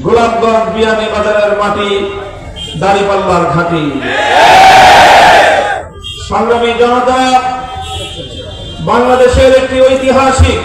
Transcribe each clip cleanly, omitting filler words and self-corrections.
গোলাপগঞ্জ বিয়ানী বাজারের মাটি, দাঁড়িপাল্লার ঘাঁটি। সংগ্রামী জনতা, বাংলাদেশের একটি ঐতিহাসিক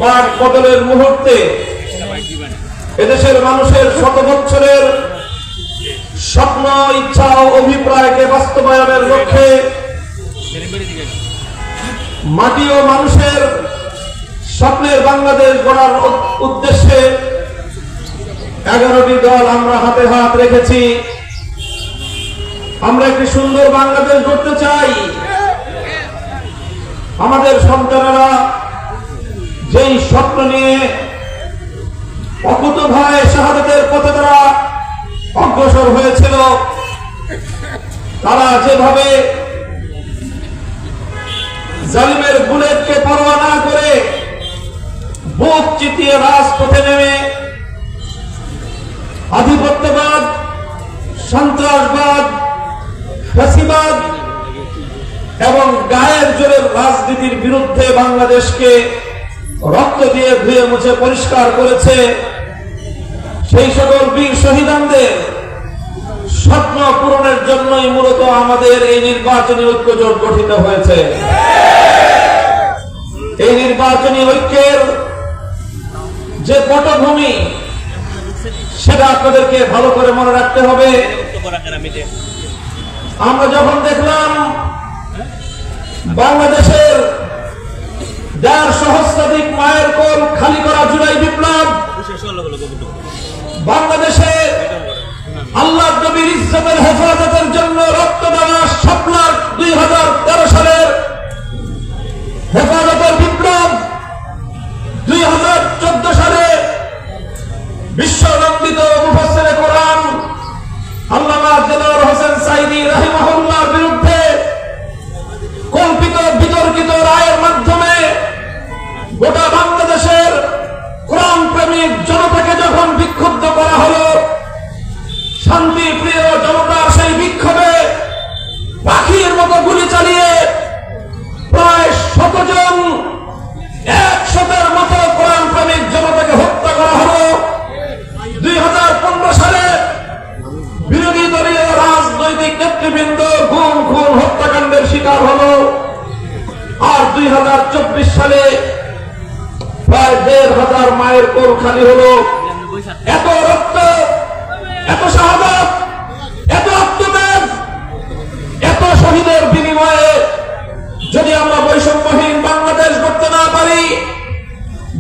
বাক বদলের মুহূর্তে এদেশের মানুষের শত বছরের স্বপ্ন, ইচ্ছা ও অভিপ্রায়কে বাস্তবায়নের লক্ষ্যে মাটি ও মানুষের স্বপ্নের বাংলাদেশ গড়ার উদ্দেশ্যে 11টি দল আমরা হাতে হাত রেখেছি। আমরা একটি সুন্দর বাংলাদেশ গড়তে চাই। আমাদের সন্তানেরা যেই স্বপ্ন নিয়ে অকুতোভয় শাহাদাতের পথে তারা অগ্রসর হয়েছিল, তারা যেভাবে জালিমের বুলেটকে পরোয়া না করে বুক চিতিয়ে রাজপথে নেমে আধিপত্যবাদ, সন্ত্রাসবাদ, ফ্যাসিবাদ এবং গায়ের জোরের রাজনীতির বিরুদ্ধে বাংলাদেশকে রক্ত দিয়ে ধুয়ে মুছে পরিষ্কার করেছে, সেই সকল বীর শহীদদের স্বপ্ন পূরণের জন্যই মূলত আমাদের এই নির্বাচনী ঐক্য জোট গঠিত হয়েছে। এই নির্বাচনী ঐক্যের যে পটভূমি, সেটা আপনাদেরকে ভালো করে মনে রাখতে হবে। আমরা যখন দেখলাম বাংলাদেশের 1.5 সহস্রাধিক মায়ের কোল খালি করা জুলাই বিপ্লব, বাংলাদেশে আল্লাহ নবীর ইজ্জতের হেফাজতের জন্য রক্ত দেওয়া শাপলার 2013 সালের হেফাজতের বিপ্লব, 2014 সালে বিশ্বনন্দিত মুফাসসিরে কোরআন আল্লামা দেলোয়ার হোসেন সাঈদী রাহিমাহুল্লাহর বিরুদ্ধে কল্পিত বিতর্কিত রায়ের মাধ্যমে গোটা বাংলাদেশের কোরআন প্রেমিক জনতাকে যখন বিক্ষুব্ধ করা হলো, শান্তি প্রিয় জনতার সেই বিক্ষোভে পাখির মতো গুলি চালিয়ে প্রায় 100 জন 100-এর মতো কোরআন প্রেমিক জনতাকে হত্যা করা হলো। 2015 সালে বিরোধী দলীয় রাজনৈতিক নেতৃবৃন্দ গুম খুন হত্যাকাণ্ডের শিকার হলো। আর 2024 সালে প্রায় 1,500 মায়ের কোল খালি হলো। এত রক্ত, এত শাহাদাত, এত আত্মত্যাগ, এত শহীদের বিনিময়ে যদি আমরা বৈষম্যহীন বাংলাদেশ করতে না পারি,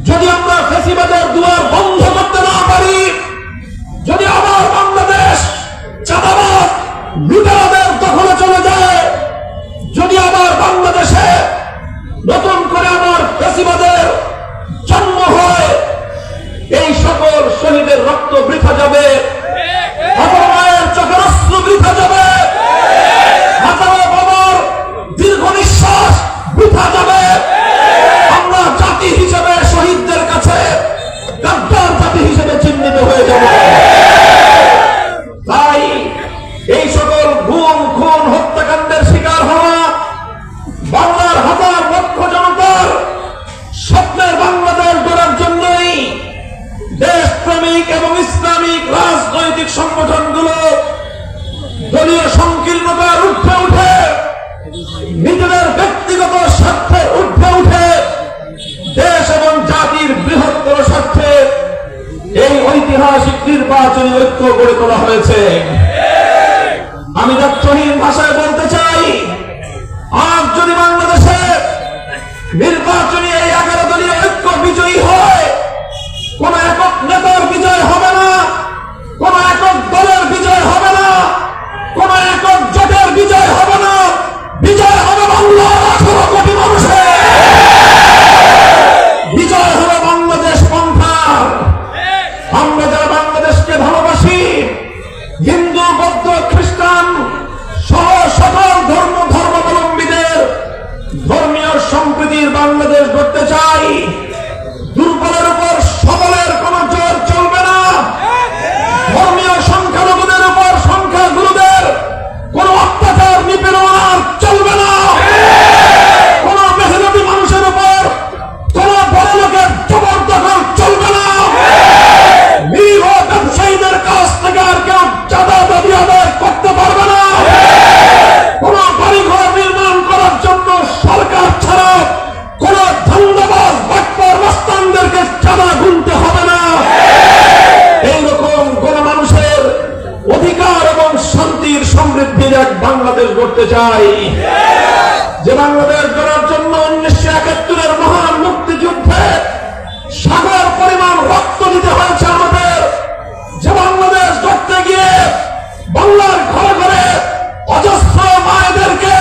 যদি আমরা ফ্যাসিবাদের দুয়ার বন্ধ করতে না পারি, যদি আবার বাংলাদেশ চাঁদাবাজ লুটেরাদের দখলে চলে যায়, যদি আবার বাংলাদেশে নতুন করে আবার ফ্যাসিবাদের জন্ম হয়, এই সকল শহীদের রক্ত বৃথা যাবে, হাজারো মায়ের চোখের অশ্রু বৃথা যাবে, হাজারো বাবার দীর্ঘ নিঃশ্বাস বৃথা যাবে। আমরা জাতি হিসেবে শহীদদের কাছে গাদ্দার জাতি হিসেবে চিহ্নিত হয়ে যাব। তাই এই সকল গুম খুন হত্যাকাণ্ডের শিকার হওয়া বাংলার হাজার লক্ষ জনতার স্বপ্নের বাংলাদেশ গড়ার জন্যই দেশপ্রেমিক এবং ইসলামিক রাজনৈতিক সংগঠনগুলো দলীয় সংকীর্ণতার ঊর্ধ্বে উঠে, নিজেদের ব্যক্তিগত স্বার্থের ঊর্ধ্বে উঠে দেশ এবং জাতির বৃহত্তর স্বার্থে এই ঐতিহাসিক নির্বাচনী ঐক্য গড়ে তোলা হয়েছে। আমি দায়িত্বহীন ভাষায় বলতে চাই, আজ যদি বাংলাদেশে নির্বাচনী এই 11 দলীয় ঐক্য বিজয়ী হয়, কোন একক নেতার বিজয় হবে না, কোন একক দলের বিজয় হবে না, কোন একক জোটের বিজয় হবে না, বিজয় হবে বাংলার 18 কোটি মানুষের, বিজয় হবে বাংলাদেশ পন্থার। আমরা যারা বাংলাদেশকে ভালোবাসি, হিন্দু, বৌদ্ধ, খ্রিস্টান সহ সকল ধর্মাবলম্বীদের ধর্মীয় সম্প্রীতির বাংলাদেশ গড়তে চাই। দুর্বলের উপর সবলের কোন জোর চলবে না, ধর্মীয় সংখ্যালঘুদের উপর সংখ্যাগুরুদের কোন অত্যাচার নিপীড়ন আর চলবে না, কোন মেহনতি মানুষের উপর কোন বড় লোকের জবরদখল চলবে না। এক বাংলাদেশ গড়তে চাই, যে বাংলাদেশ গড়ার জন্য 1971-এর মহান মুক্তিযুদ্ধে সাগর পরিমাণ রক্ত দিতে হয়েছে আমাদের, যে বাংলাদেশ গড়তে গিয়ে বাংলার ঘরে ঘরে অজস্র মায়েদেরকে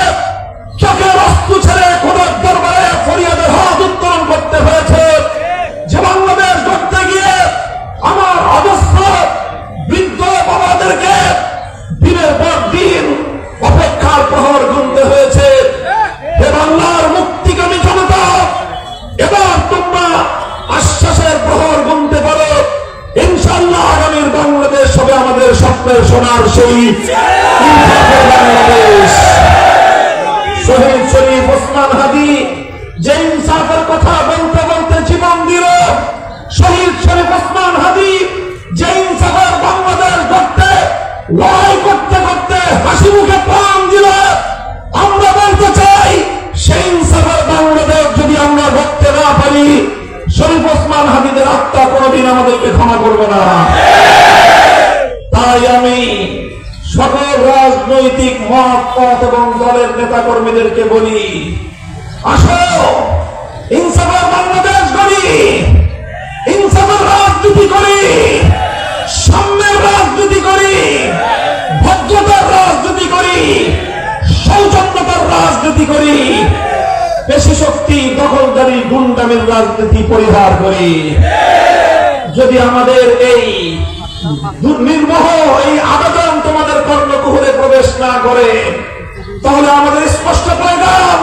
চোখের অশ্রু ছেড়ে খোদার দরবারে ফরিয়াদের হাত উত্তোলন করতে হয়েছে, যে বাংলাদেশ গড়তে গিয়ে আমার অজস্র বৃদ্ধ বাবাদেরকে দিনের পর দিন অপেক্ষার প্রহর গুনতে হয়েছে। হে বাংলার মুক্তিকামী জনতা, এবার তোমরা আশ্বাসের প্রহর গুনতে পারো। ইনশাআল্লাহ আগামীর বাংলাদেশ হবে আমাদের স্বপ্নের সোনার সেই বাংলাদেশ। শহীদ শরীফ ওসমান হাদি যে ইনসাফের কথা বলতে বলতে জীবন দিল, শহীদ শরীফ ওসমান হাদি যে ইনসাফের বাংলাদেশ গড়তে লড়াই করতে করতে হাসি মুখে প্রাণ দিল, আমরা বলতে চাই সেই ইনসাফের বাংলাদেশ যদি আমরা গড়তে না পারি, শরীফ ওসমান হাদিদের আত্মা কোনদিন আমাদেরকে ক্ষমা করবে না। তাই আমি সকল রাজনৈতিক মত পথ এবং দলের নেতা কর্মীদেরকে বলি, আসো ইনসাফের বাংলাদেশ গড়ি, ইনসাফের রাজনীতি করি, সাম্যের রাজনীতি করি, ভদ্রতার রাজনীতি করি, সৌজন্যতার রাজনীতি করি, বেশি শক্তি দখলদারি গুন্ডামির রাজনীতি পরিহার করি। যদি আমাদের এই নির্মোহ এই আবেদন তোমাদের কর্ণকুহরে প্রবেশ না করে, তাহলে আমাদের স্পষ্ট পয়গাম,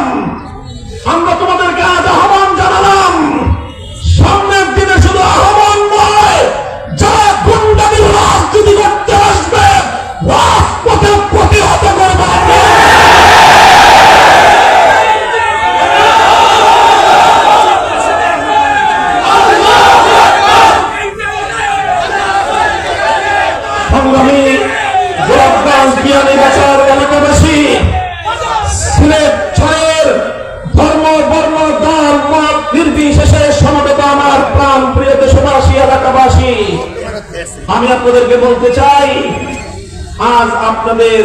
আমরা তোমাদেরকে আজ আহ্বান জানালাম, সামনের দিনে শুধু আহ্বান নয়, যারা গুন্ডামির রাজনীতি করতে আসবে রাজপথে প্রতিহত করবে। সংগ্রামী গোলাপগঞ্জ বিয়ানীবাজার এলাকাবাসী, সিলেট 6-এর ধর্ম বর্ণ দল মত নির্বিশেষে সমবেত আমার প্রাণ প্রিয় দেশবাসী এলাকাবাসী, আমি আপনাদেরকে বলতে চাই, আজ আপনাদের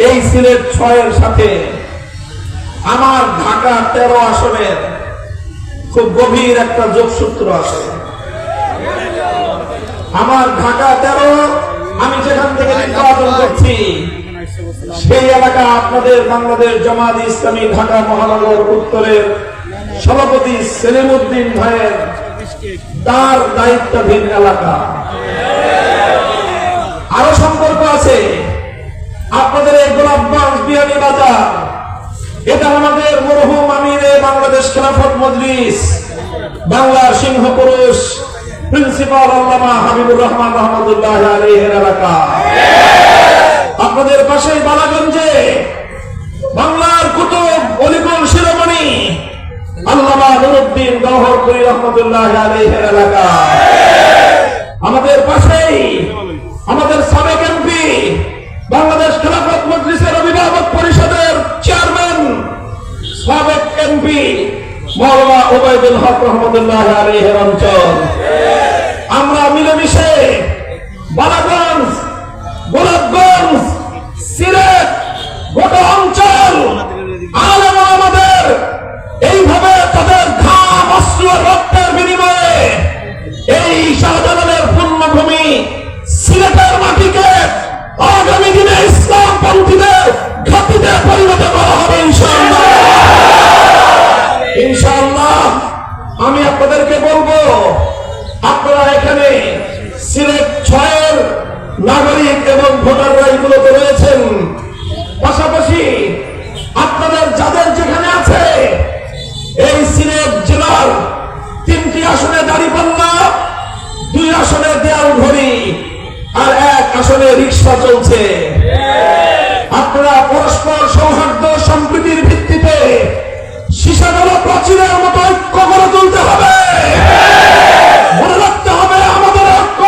এই সিলেট 6-এর সাথে আমার ঢাকা 13 আসনের খুব গভীর একটা যোগসূত্র আছে। আমার ঢাকা 13, আমি যেখান থেকে নির্বাচন করছি সেই এলাকা আপনাদের বাংলাদেশ জামাত ইসলামী ঢাকা মহানগর উত্তরের সভাপতি সেলিম উদ্দিন ভাইয়ের তার দায়িত্বাধীন এলাকা। আরো সম্পর্ক আছে আপনাদের এই গোলাপগঞ্জ বিয়ানীবাজার, এটা আমাদের মরহুম আমিরে বাংলাদেশ খেলাফত মজলিস বাংলার সিংহ পুরুষ প্রিন্সিপাল আল্লামা হাবিবুর রহমান রহমতুল্লাহ আলাইহির এলাকা। আপনাদের পাশেই বালাগঞ্জে বাংলার কুতুব অলিকুল শিরোমণি আল্লামা নুরুদ্দিন গওহরপুরী রহমতুল্লাহ আলাইহির এলাকা। আমাদের পাশেই আমাদের সাবেক এমপি বাংলাদেশ খেলাফত মজলিসের অভিভাবক পরিষদের চেয়ারম্যান সাবেক এমপি মাওলানা ওবায়দুল হক রহমতুল্লাহ আলাইহির অঞ্চল। আমরা মিলেমিশে বালাগঞ্জ, গোলাপগঞ্জ, সিলেট গোটা অঞ্চল আলেম আমাদের এইভাবে তাদের ঘাম অশ্রু রক্তের বিনিময়ে এই শাহজালালের পুণ্যভূমি সিলেটের মাটিকে আগামী দিনে ইসলাম পন্থীদের ঘাঁটিতে পরিণত করা হবে ইনশাআল্লাহ। ইনশাআল্লাহ আমি আপনাদেরকে বলবো, আপনারা এখানে সিলেট 6-এর নাগরিক এবং ভোটাররা এগুলোতে রয়েছেন, পাশাপাশি আপনাদের যাদের যেখানে আছে এই সিলেট জেলার 3টি আসনে দাঁড়িপাল্লা, 2 আসনে দেয়ালঘড়ি আর 1 আসনে রিকশা চলছে, আপনারা পরস্পর সৌহার্দ্য সম্প্রীতির ভিত্তিতে সীসাদলা প্রাচীরের মতো ঐক্য গড়ে তুলতে হবে। মনে রাখতে হবে আমাদের ঐক্য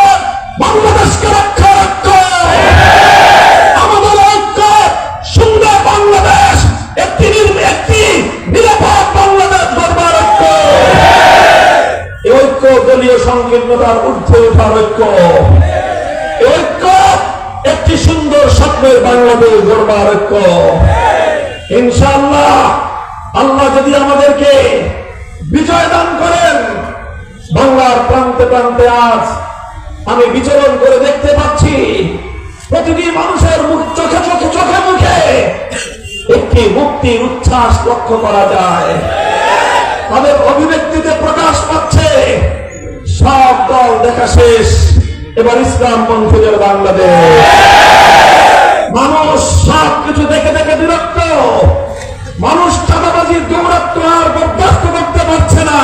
বাংলাদেশকে রক্ষার ঐক্য, আমাদের ঐক্য সুন্দর বাংলাদেশ, একটি নিরাপদ বাংলাদেশ গড়বার ঐক্য। এই ঐক্য দলীয় সংকীর্ণতার ঊর্ধ্বে ওঠার ঐক্য, এই ঐক্য একটি সুন্দর সুন্দর স্বপ্নের বাংলাদেশ গড়বার ঐক্য। ইনশাআল্লাহ আল্লাহ যদি আমাদেরকে বিজয় দান করেন, বাংলার প্রান্তে প্রান্তে আজ আমি বিচরণ করে দেখতে পাচ্ছি প্রতিটি মানুষের মুখ চোখে চোখে চোখে মুখে একটি মুক্তির উচ্ছ্বাস লক্ষ্য করা যায়, তাদের অভিব্যক্তিতে প্রকাশ পাচ্ছে। সব দল দেখা শেষ, এবার ইসলামপন্থীদের বাংলাদেশ। মানুষ সব কিছু দেখে দেখে বিরক্ত, মানুষ চাঁদাবাজির দৌরাত্ম আর বরদাস্ত করতে পারছে না।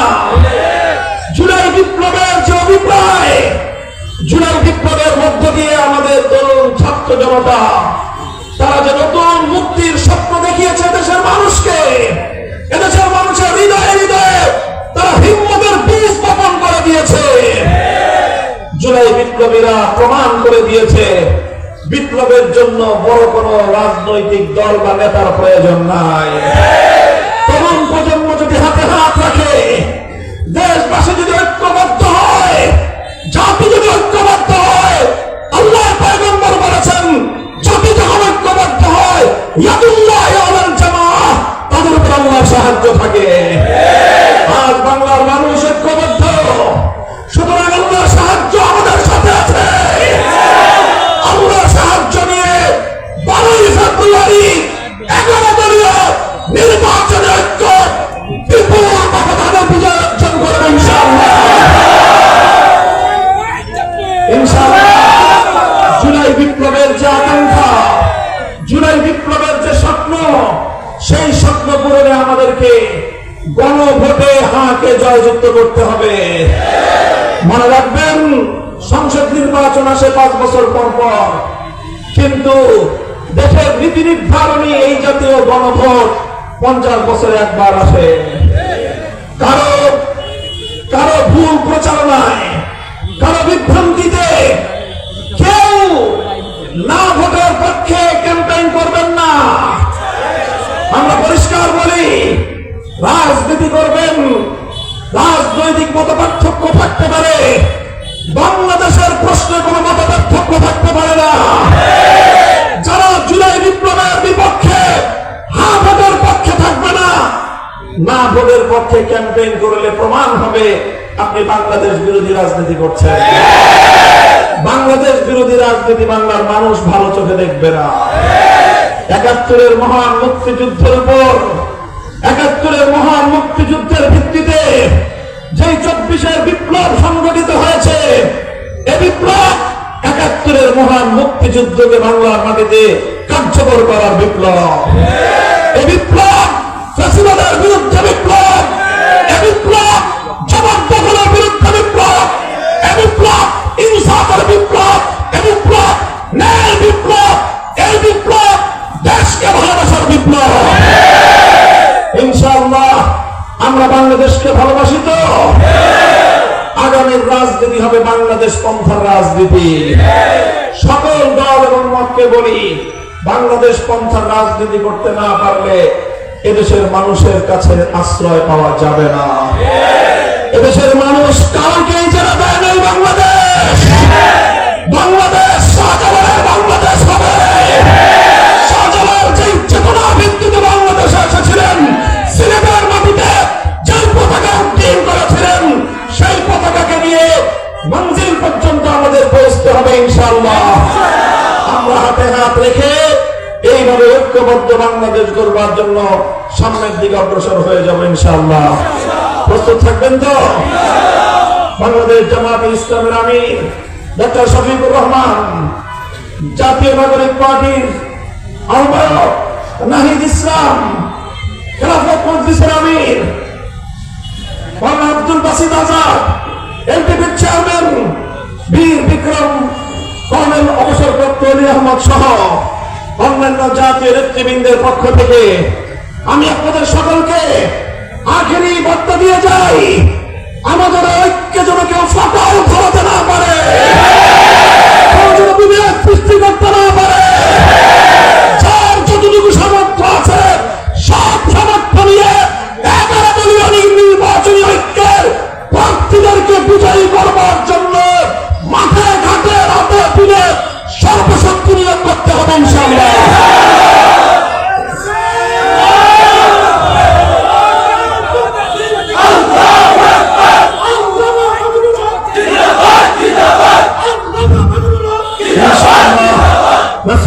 জুলাই বিপ্লবের যে অভিপ্রায়, জুলাই বিপ্লবের মধ্য দিয়ে আমাদের তরুণ ছাত্র জনতা তারা যে নতুন মুক্তির স্বপ্ন দেখিয়েছে দেশের মানুষকে, এদেশের মানুষের হৃদয়ে হৃদয়ে তারা হিম্মতের বীজ বপন করে দিয়েছে। জুলাই বিপ্লবীরা প্রমাণ করে দিয়েছে বিপ্লবের জন্য বড় কোনো রাজনৈতিক দল বা নেতার প্রয়োজন নাই। তরুণ প্রজন্ম যদি হাতে হাত রাখে, দেশবাসী যদি ঐক্যবদ্ধ হয়, জাতি যদি ঐক্যবদ্ধ হয়, আল্লাহর পয়গম্বর বলেছেন জাতি যখন ঐক্যবদ্ধ হয় ইয়াদুল্লাহি আলাল জামাআহ, তাদের উপর আল্লাহর সাহায্য থাকে। আজ বাংলার মানুষ ঐক্যবদ্ধ, সুতরাং আল্লাহর সাহায্য আমাদের সাথে আছে। আল্লাহর সাহায্য নিয়ে 12ই ফেব্রুয়ারি 11 দলীয় নির্বাচনে ঐক্য বিপুল ব্যবধানে বিজয় অর্জন করবে ইনশাআল্লাহ। ইনশাআল্লাহ জুলাই বিপ্লবের যে আকাঙ্ক্ষা, জুলাই বিপ্লবের যে স্বপ্ন, সেই স্বপ্ন পূরণে আমাদেরকে গণভোটে হাঁকে জয়যুক্ত করতে হবে। মনে রাখবেন, সংসদ নির্বাচন আসে 5 বছর পর পর, কিন্তু দেশের নীতি নির্ধারণী এই জাতীয় গণভোট 50 বছরে একবার আসে। কারো ভুল প্রচারণায়, কারো বিভ্রান্তিতে কেউ না ভোটের পক্ষে ক্যাম্পেইন করবেন না। আমরা পরিষ্কার বলি, রাজনীতি করবেন, রাজনৈতিক মতপার্থক্য থাকতে পারে, বাংলাদেশের প্রশ্নে কোনো মতপার্থক্য থাকতে পারে না। যারা জুলাই বিপ্লবের বিপক্ষে হ্যাঁ ভোটের পক্ষে থাকবে না, না ভোটের পক্ষে ক্যাম্পেইন করলে প্রমাণ হবে আপনি বাংলাদেশ বিরোধী রাজনীতি করছেন। বাংলাদেশ বিরোধী রাজনীতি বাংলার মানুষ ভালো চোখে দেখবে না। ৭১-এর মহান মুক্তিযুদ্ধের উপর, ৭১-এর মহান মুক্তিযুদ্ধের ভিত্তিতে যেই ২৪-এর বিপ্লব সংগঠিত হয়েছে, এ বিপ্লব ৭১-এর মহান মুক্তিযুদ্ধকে বাংলার মাটিতে কার্যকর করার বিপ্লব। এ বিপ্লব ফ্যাসিবাদের বিরুদ্ধে বিপ্লব, এ বিপ্লব জবরদখলের বিরুদ্ধে বিপ্লব, এ বিপ্লব ইনসাফের বিপ্লব, এ বিপ্লব ন্যায়ের বিপ্লব, এই বিপ্লব দেশকে ভালোবাসার বিপ্লব। ইনশাআল্লাহ আমরা বাংলাদেশকে ভালোবাসি তো, আগামীর রাজনীতি হবে বাংলাদেশ পন্থার রাজনীতি। সকল দল এবং মতকে বলি, বাংলাদেশ পন্থার রাজনীতি করতে না পারলে এদেশের মানুষের কাছে আশ্রয় পাওয়া যাবে না। এদেশের মানুষ কাউকেই যারা দেয় নাই বাংলাদেশ, বাংলাদেশ শাহজালালের বাংলাদেশ হবে। শাহজালাল যে চেতনা ভিত্তিতে বাংলাদেশে এসেছিলেন, সিলেটের মাটিতে যে পতাকা উড্ডীন করেছিলেন, সেই পতাকাকে নিয়ে মঞ্জিল পর্যন্ত আমাদের পৌঁছতে হবে ইনশাআল্লাহ। আমরা হাতে হাত রেখে এইভাবে ঐক্যবদ্ধ বাংলাদেশ গড়বার জন্য সামনের দিকে অগ্রসর হয়ে যাবো ইনশাআল্লাহ। প্রস্তুত থাকবেন তো? বাংলাদেশ জামায়াতে ইসলামের আমির ডক্টর শফিকুর রহমান, জাতীয় নাগরিক পার্টির আহ্বায়ক নাহিদ ইসলাম, খেলাফত মজলিসের আমির মাওলানা আব্দুল বাসিত আজাদ, এনপিপির চেয়ারম্যান বীর বিক্রম কর্নেল অবসরপ্রাপ্ত অলি আহমদ সহ অন্যান্য জাতীয় নেতৃবৃন্দের পক্ষ থেকে আমি আপনাদের সকলকে আখেরি বার্তা দিয়ে যাই, আমাদের ঐক্যে যেন কেউ ফাটল ধরাতে না পারে, কেউ যেন বিভেদ সৃষ্টি করতে না পারে। যার যতটুকু সামর্থ্য আছে সব সামর্থ্য নিয়ে 11 দলীয় নির্বাচনী ঐক্যের প্রার্থীদেরকে বিজয়ী করবার জন্য মাঠে ঘাটে রাতে দিনে সর্বশক্তি নিয়োগ করতে হবে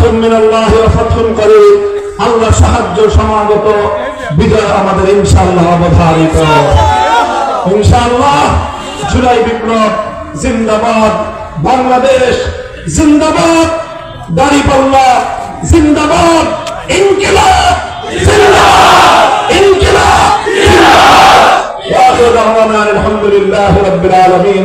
নাসরুম মিনাল্লাহি ওয়া ফাতহুন করিব, আল্লাহ সাহায্য সমাগত, বিজয় আমাদের ইনশাআল্লাহ অবধারিত। ইনশাআল্লাহ জুলাই বিপ্লব জিন্দাবাদ, বাংলাদেশ জিন্দাবাদ, দাঁড়িপাল্লা জিন্দাবাদ, ইনকিলাব জিন্দাবাদ, ইনকিলাব জিন্দাবাদ। ওয়া আখিরু দাওয়ানা আলহামদুলিল্লাহি রাব্বিল আলামিন।